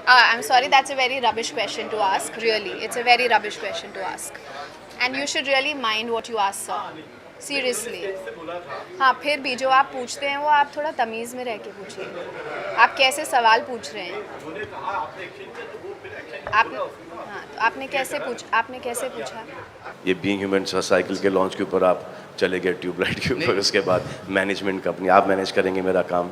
I'm sorry, that's a very rubbish question to ask, really. It's a very rubbish question to ask. And you should really mind what you ask, sir. Seriously. हाँ, फिर भी जो आप पूछते हैं वो आप थोड़ा तमीज़ में रह के पूछिए. आप कैसे सवाल पूछ रहे हैं? आपने कैसे पूछा? ये बीइंग ह्यूमन साइकिल के लॉन्च के ऊपर आप चले गए ट्यूबलाइट के ऊपर, उसके बाद मैनेजमेंट कंपनी आप मैनेज करेंगे मेरा काम.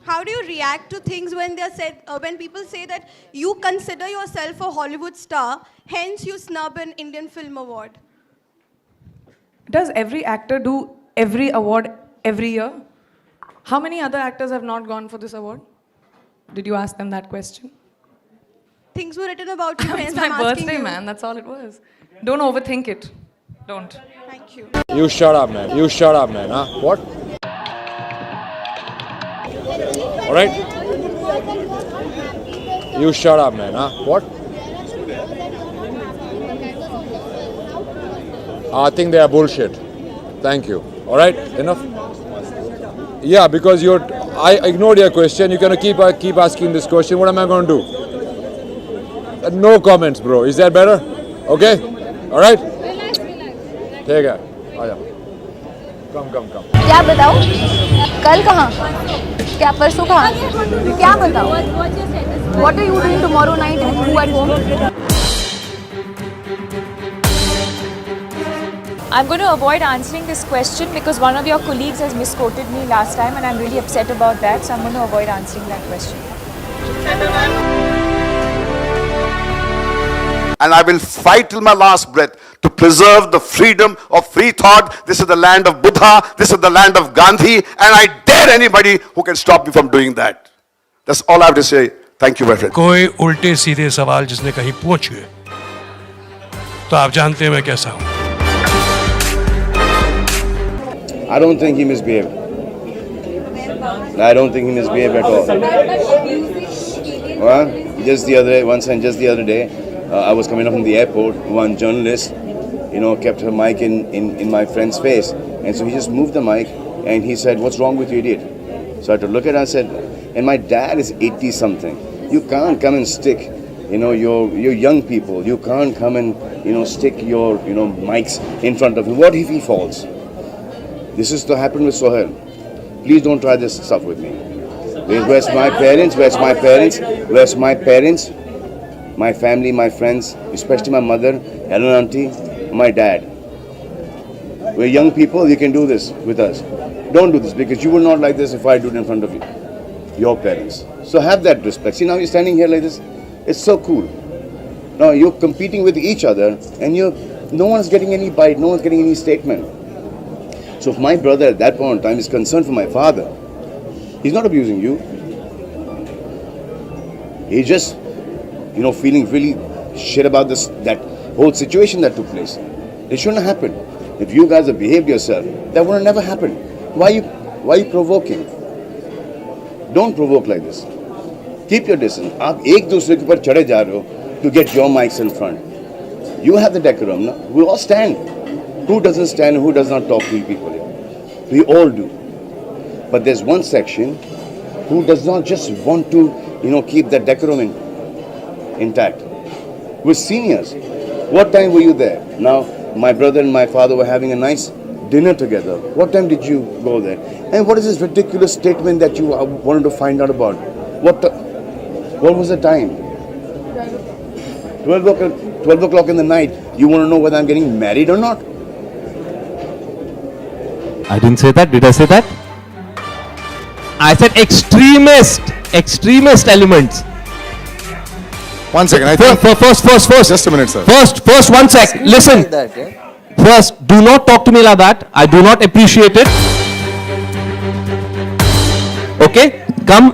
How do you react to things when they are said when people say that you consider yourself a Hollywood star, hence you snub an Indian Film Award? Does every actor do every award every year? How many other actors have not gone for this award? Did you ask them that question? Things were written about you. It's my birthday, man. That's all it was. Don't overthink it. Don't. Thank you. You shut up, man. You shut up, man. Huh? What? All right? You shut up, man. Huh? What? I think they are bullshit. Thank you. All right? Enough? Yeah, because I ignored your question. You're going to keep asking this question. What am I going to do? No comments, bro. Is that better? Okay? All right? ठीक है, आ जाओ. Come. क्या बताओ? कल कहाँ? क्या परसों कहाँ? क्या बताओ? What are you doing tomorrow night with you at home? I'm going to avoid answering this question because one of your colleagues has misquoted me last time and I'm really upset about that, so I'm going to avoid answering that question. And I will fight till my last breath to preserve the freedom of free thought. This is the land of Buddha. This is the land of Gandhi. And I dare anybody who can stop me from doing that. That's all I have to say. Thank you, my friend. कोई उल्टे सीधे सवाल जिसने कहीं पूछे तो आप जानते हैं मैं कैसा हूँ. I don't think he misbehaved. I don't think he misbehaved at all. Well, just the other day, I was coming up from the airport. One journalist, kept her mic in my friend's face, and so he just moved the mic and he said, "What's wrong with you, idiot?" So I had to look at her and said, "And my dad is 80 something. You can't come and stick, your young people. You can't come and stick your mics in front of him. What if he falls?" This is to happen with Sohail. Please don't try this stuff with me. Where's my parents? Where's my parents? My family, my friends, especially my mother, Helen auntie, my dad. We're young people, you can do this with us. Don't do this because you will not like this if I do it in front of you, your parents. So have that respect. See, now you're standing here like this. It's so cool. Now you're competing with each other and no one's getting any bite, no one's getting any statement. So if my brother at that point in time is concerned for my father, he's not abusing you. He's just feeling really shit about that whole situation that took place. It shouldn't have happened. If you guys have behaved yourself, that would have never happened. Why are you provoking? Don't provoke like this. Keep your distance. आप एक दूसरे के ऊपर चढ़े जा रहे हो to get your mics in front. You have the decorum, no? We all stand. Who doesn't stand and who does not talk to people here? We all do. But there's one section who does not just want to, keep that decorum intact. We're seniors. What time were you there? Now, my brother and my father were having a nice dinner together. What time did you go there? And what is this ridiculous statement that you wanted to find out about? What was the time? 12 o'clock in the night. You want to know whether I'm getting married or not? I didn't say that. Did I say that? I said extremist elements. 1 second. First. Just a minute, sir. First, 1 sec. Listen. First, do not talk to me like that. I do not appreciate it. Okay? Come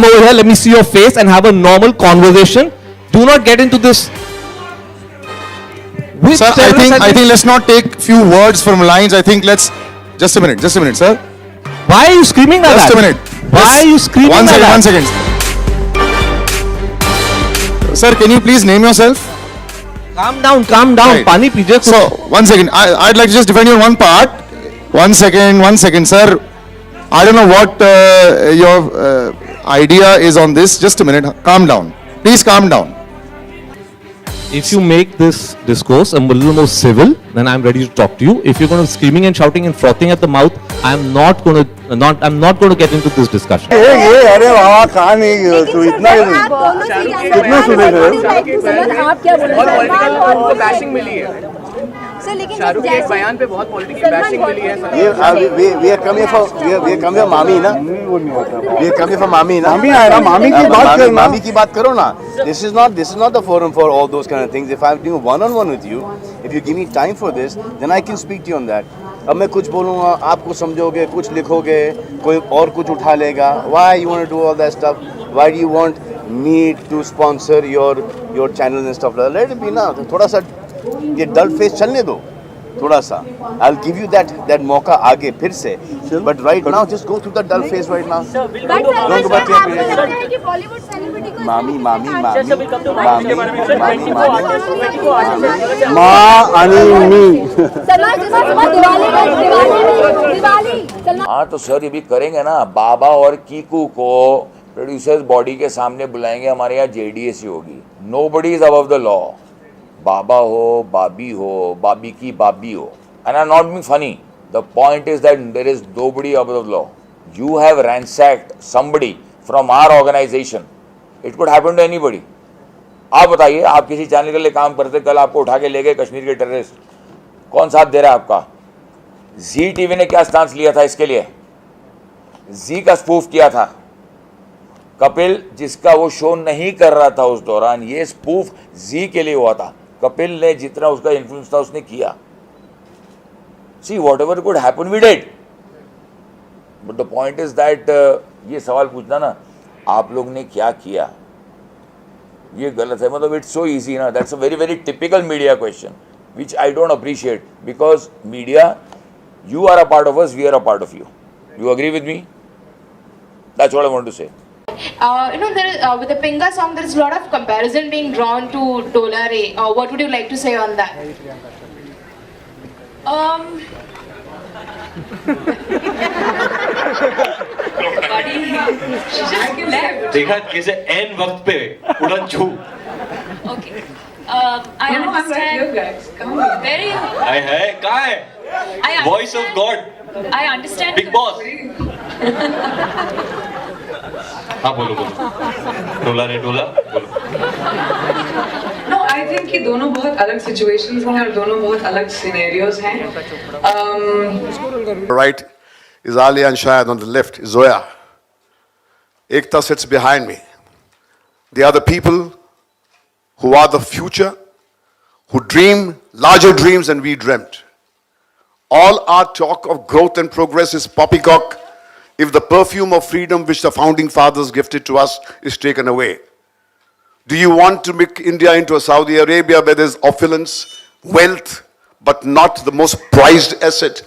over here. Let me see your face and have a normal conversation. Do not get into this. Sir, I think let's not take few words from lines. I think let's just a minute, sir. Why are you screaming like that? Just a minute. Why are you screaming like that? 1 second. Sir, can you please name yourself? Calm down. Right. Pani pijiye. So, 1 second. I'd like to just defend you on one part. 1 second, sir. I don't know what your idea is on this. Just a minute. Calm down. Please calm down. If you make this discourse a little more civil, then I'm ready to talk to you. If you're going to screaming and shouting and frothing at the mouth, I'm not going to get into this discussion. अरे वाह कहाँ नहीं तू इतना आप क्या बोल sir लेकिन शाहरुख के बयान पे बहुत पॉलिटिकल बैशिंग मिली है we are coming for मामी ना we are coming for मामी ना मामी की बात करो ना this is not the forum for all those kind of things. If I'm doing one-on-one with you, if you give me time for this, then I can speak to you on that. अब मैं कुछ बोलूँगा आप कुछ समझोगे कुछ लिखोगे कोई और कुछ उठा लेगा. Why you want to do all that stuff? Why do you want me to sponsor your channel and stuff? Let it be ना. थोड़ा सा ये डल फेस चलने दो थोड़ा सा. I'll give you that मौका आगे फिर से. But right now just go through the dull phase right now. Don't go back to मामी माँ आणि मी. हाँ तो सर ये भी करेंगे ना. बाबा और कीकू को प्रोड्यूसर्स बॉडी के सामने बुलाएंगे. हमारे यहाँ JDAC होगी. Nobody is above the law. बाबा हो बाबी की बाबी हो. And I'm not being funny. The point is that there is nobody above the law. You have ransacked somebody from our organization. It could happen to anybody. आप बताइए आप किसी channel के लिए काम करते कल आपको उठा के ले गए कश्मीर के टेररिस्ट. कौन साथ दे रहा है आपका? जी टीवी ने क्या स्टांस लिया था इसके लिए? जी का स्पूफ किया था. कपिल जिसका वो शो नहीं कर रहा था उस दौरान ये स्पूफ जी के लिए हुआ था. कपिल ने जितना उसका इन्फ्लुएंस था उसने किया. See whatever could happen we did. But the point is that ये सवाल पूछना ना आप लोग ने क्या किया ये गलत है. मतलब it's so easy ना. That's a very typical media question which I don't appreciate because media you are a part of us, we are a part of you. You agree with me? That's what I want to say. There with the Pinga song, there is a lot of comparison being drawn to Dolare. What would you like to say on that? देखा कैसे N वक्त पे उड़न छू. Okay. I understand. Very. है कहाँ है? Voice of God. I understand. Big Boss. हाँ बोलो डोला रे डोला बोलो. No, I think कि दोनों बहुत अलग situations हैं और दोनों बहुत अलग scenarios हैं. Right is Ali and Shahid, on the left is Zoya. Ekta sits behind me. They are the people who are the future, who dream larger dreams than we dreamt. All our talk of growth and progress is poppycock if the perfume of freedom which the founding fathers gifted to us is taken away. Do you want to make India into a Saudi Arabia where there's opulence, wealth, but not the most prized asset,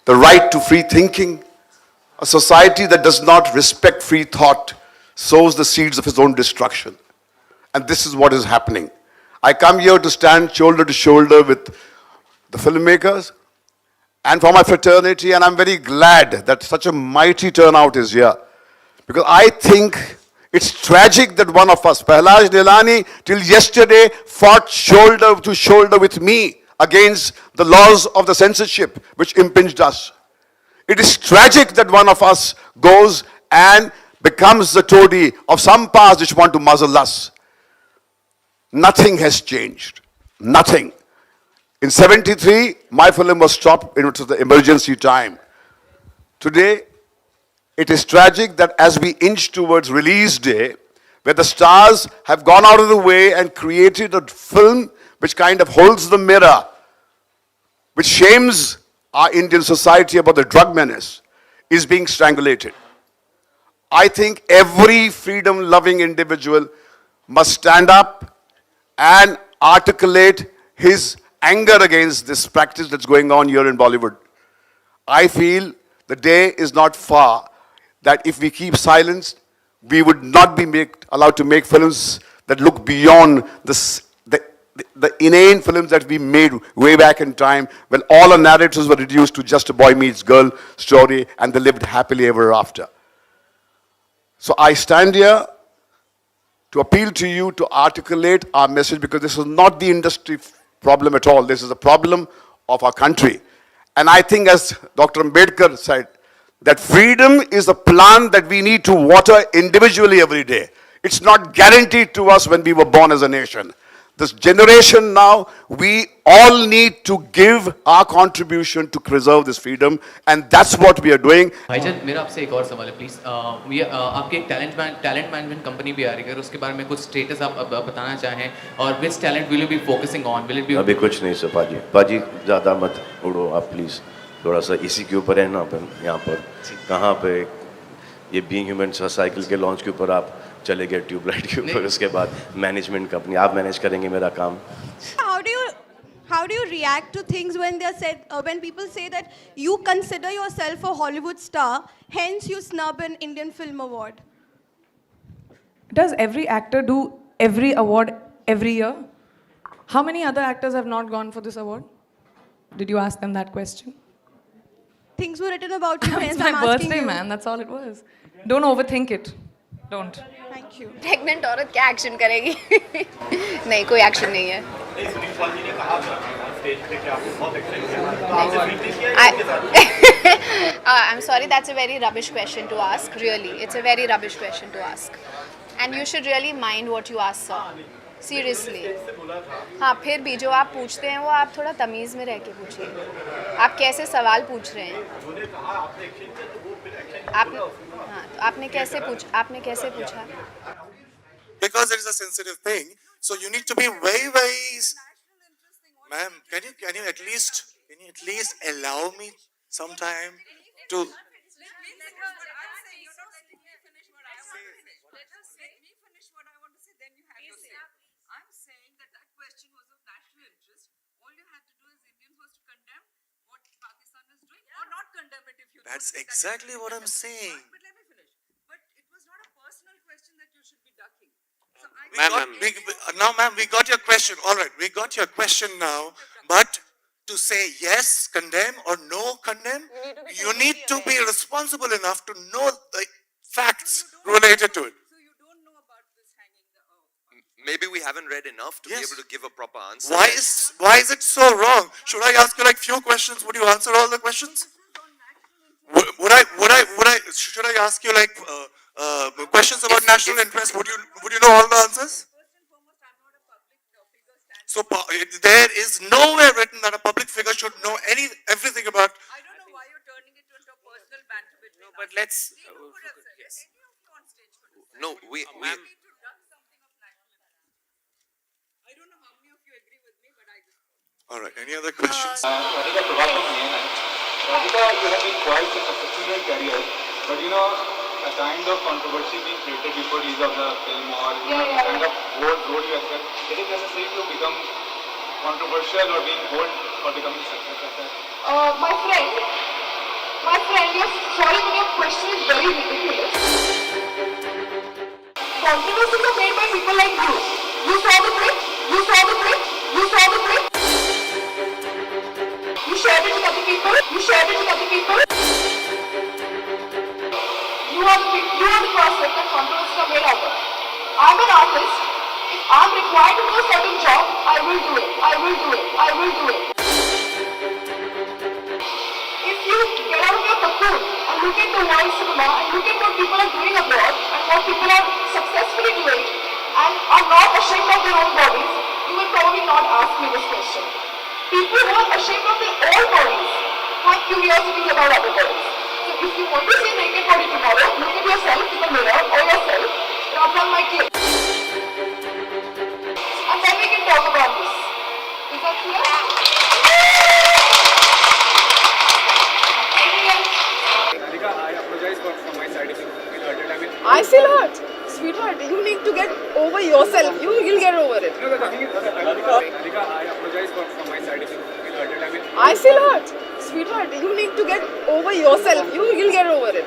the right to free thinking? A society that does not respect free thought sows the seeds of its own destruction. And this is what is happening. I come here to stand shoulder to shoulder with the filmmakers and for my fraternity, and I'm very glad that such a mighty turnout is here. Because I think it's tragic that one of us, Pahlaj Nilani, till yesterday fought shoulder to shoulder with me against the laws of the censorship which impinged us. It is tragic that one of us goes and becomes the toady of some powers which want to muzzle us. Nothing has changed. Nothing. In 73, my film was stopped. It was the emergency time. Today, it is tragic that as we inch towards release day, where the stars have gone out of the way and created a film which kind of holds the mirror, which shames our Indian society about the drug menace, is being strangulated. I think every freedom-loving individual must stand up and articulate his anger against this practice that's going on here in Bollywood. I feel the day is not far that if we keep silence, we would not be allowed to make films that look beyond the inane films that we made way back in time when all our narratives were reduced to just a boy meets girl story and they lived happily ever after. So I stand here to appeal to you to articulate our message, because this is not the industry problem at all. This is a problem of our country. And I think, as Dr. Ambedkar said, that freedom is a plant that we need to water individually every day. It's not guaranteed to us when we were born as a nation. This generation now, we all need to give our contribution to preserve this freedom, and that's what we are doing. भाईजान मेरा आपसे एक और सवाल है please आपके एक talent management company भी आ रही है, अगर उसके बारे में कुछ स्टेटस आप बताना चाहें, और which talent will you be focusing on, will it be अभी कुछ नहीं सर पाजी ज़्यादा मत उड़ो आप प्लीज़, थोड़ा सा इसी के ऊपर है ना अपन यहाँ पर कहाँ पे ये बीइंग ह्यूमन साइकिल के लॉन्च के ऊपर आप चले गए ट्यूबलाइट के ऊपर, उसके बाद मैनेजमेंट कंपनी आप मैनेज करेंगे मेरा काम. How do you react to things when they are said, when people say that you consider yourself a Hollywood star, hence you snub an Indian Film Award? Does every actor do every award every year? How many other actors have not gone for this award? Did you ask them that question? Things were written about you. It's my birthday, man. That's all it was. Don't overthink it. Don't. Thank you. Pregnant औरत क्या action करेगी? नहीं, कोई action नहीं है. I'm sorry, that's a very rubbish question to ask. Really, it's a very rubbish question to ask. And you should really mind what you ask, sir. Seriously. हाँ, फिर भी जो आप पूछते हैं वो आप थोड़ा तमीज़ में रह के पूछिए. आप कैसे सवाल पूछ रहे हैं? आपने कैसे पूछा? Because it is a sensitive thing, so you need to be very, very. Ma'am, can you at least allow me some time to? That's exactly what I'm saying. But let me finish. But it was not a personal question that you should be ducking. Ma'am, we got your question. All right, we got your question now. But to say yes, condemn, or no, condemn, you need to be responsible enough to know the facts related to it. So you don't know about this hanging the Maybe we haven't read enough to be able to give a proper answer. Why is it so wrong? Should I ask you like few questions? Would you answer all the questions? Should I ask you like questions about national interest? Would you know all the answers? So there is nowhere written that a public figure should know everything about. I don't know why you're turning it into a personal banter between. No, but let's. Yes. No, we. All right. Any other questions? Radhika, you have been quite successful in your career, but you know, a kind of controversy being created before release of the film, or the kind of role you accept, is it necessary to become controversial or being bold for becoming successful? My friend, you're sorry, but your question is very ridiculous. Controversies are made by people like you. You saw the clip. You shared it with other people. You are the person that controversies are made out of. I'm an artist. If I'm required to do a certain job, I will do it. If you get out of your cocoon and look at the world cinema and look at what people are doing abroad and what people are successfully doing and are not ashamed of their own bodies, you will probably not ask me this question. People who are ashamed of their own bodies have curiosities about other bodies. So if you want to see a naked body tomorrow, look at yourself in the mirror or yourself rather than my clip. And then we can talk about this. Is that clear? Radhika, I apologize for my side if you feel hurt. I feel hurt. Sweetheart, you need to get over yourself. You'll get over it. No, the thing is, Radhika, I apologize for my side if you feel hurt. I feel hurt. Sweetheart, you need to get over yourself. You'll get over it.